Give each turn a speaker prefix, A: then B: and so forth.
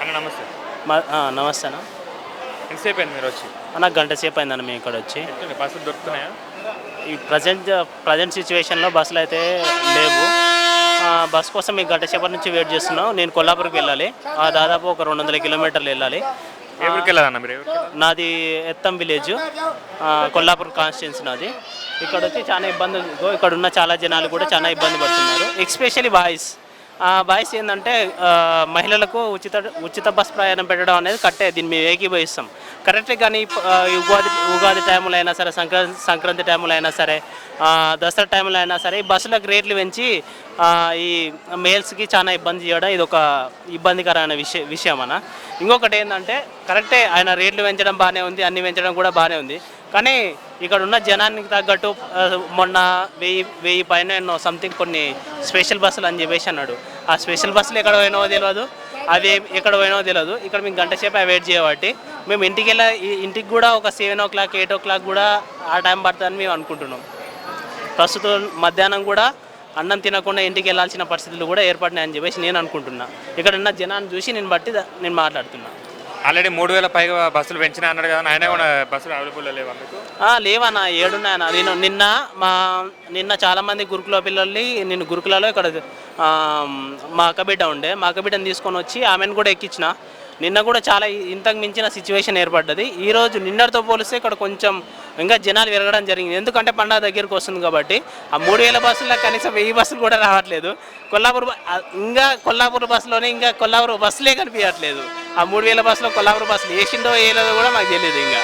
A: అన్న నమస్తే.
B: నమస్తే అన్న.
A: ఎంతసేపు అయింది మీరు వచ్చి?
B: అన్న గంట సేపు అయిందన్న మేము ఇక్కడ వచ్చి.
A: బస్సులు దొరుకుతున్నాయా?
B: ఈ ప్రజెంట్ సిచ్యువేషన్లో బస్సులు అయితే లేవు. బస్ కోసం మీకు గంట సేపటి నుంచి వెయిట్ చేస్తున్నాం. నేను కొల్లాపూర్కి వెళ్ళాలి. దాదాపు ఒక 200 కిలోమీటర్లు వెళ్ళాలి.
A: ఏ ఊరికి వెళ్ళాలన్న మీరు?
B: నాది ఎత్తం విలేజ్, కొల్లాపూర్ కాన్స్టిట్యున్సీ నాది. ఇక్కడ వచ్చి చాలా ఇబ్బందులు, ఇక్కడ ఉన్న చాలా జనాలు కూడా చాలా ఇబ్బంది పడుతున్నారు. ఎస్పెషల్లీ బాయ్స్ ఏంటంటే మహిళలకు ఉచిత బస్ ప్రయాణం పెట్టడం అనేది కట్టే, దీన్ని మేము ఏకీభవిస్తాం కరెక్టే. కానీ ఉగాది టైంలో అయినా సరే, సంక్రాంతి టైంలో అయినా సరే, దసరా టైంలో అయినా సరే ఈ బస్సులకు రేట్లు పెంచి ఈ మేల్స్కి చాలా ఇబ్బంది చేయడం ఇది ఒక ఇబ్బందికరమైన విషయం అన్న. ఇంకొకటి ఏంటంటే కరెక్టే, ఆయన రేట్లు పెంచడం బాగానే ఉంది, అన్ని పెంచడం కూడా బాగానే ఉంది. కానీ ఇక్కడ ఉన్న జనానికి తగ్గట్టు మొన్న 1000 పైన ఎన్నో సంథింగ్ కొన్ని స్పెషల్ బస్సులు అని చెప్పేసి అన్నాడు. ఆ స్పెషల్ బస్సులు ఎక్కడ పోయినో తెలియదు, అవి ఎక్కడ పోయినో తెలియదు. ఇక్కడ మేము గంట సేపు వెయిట్ చేయబట్టి మేము ఇంటికి కూడా ఒక 7 o'clock 8 o'clock కూడా ఆ టైం పడుతుందని మేము అనుకుంటున్నాం. ప్రస్తుతం మధ్యాహ్నం కూడా అన్నం తినకుండా ఇంటికి వెళ్ళాల్సిన పరిస్థితులు కూడా ఏర్పడినాయని చెప్పేసి నేను అనుకుంటున్నా. ఇక్కడ ఉన్న జనాన్ని చూసి నేను మాట్లాడుతున్నా.
A: ఆల్రెడీ 3000 పైగా బస్సులు పెంచినా అన్నాడు కదా, ఆయన కూడా బస్సులు అవైలబుల్లో లేవా మీకు?
B: లేవన్నా, ఏడున్నాయన్న. నేను నిన్న చాలామంది గురుకుల పిల్లల్ని గురుకులలో ఇక్కడ మా అక్కబిడ్డ ఉండే, మా అక్కబిడ్డని తీసుకొని వచ్చి ఆమెను కూడా ఎక్కించిన. నిన్న కూడా చాలా ఇంతకు మించిన సిచ్యువేషన్ ఏర్పడ్డది. ఈరోజు నిన్నటితో పోలిస్తే ఇక్కడ కొంచెం ఇంకా జనాలు పెరగడం జరిగింది. ఎందుకంటే పండుగ దగ్గరికి వస్తుంది కాబట్టి. ఆ 3000 బస్సుల్లో కనీసం 1000 బస్సులు కూడా రావట్లేదు. కొల్లాపూర్ బస్సులోనే ఇంకా కొల్లాపూర్ బస్సులే కనిపించట్లేదు. ఆ 3000 బస్సులో కొల్లాపూర్ బస్సులు వేసిండో వేయలేదో కూడా మాకు తెలియదు ఇంకా.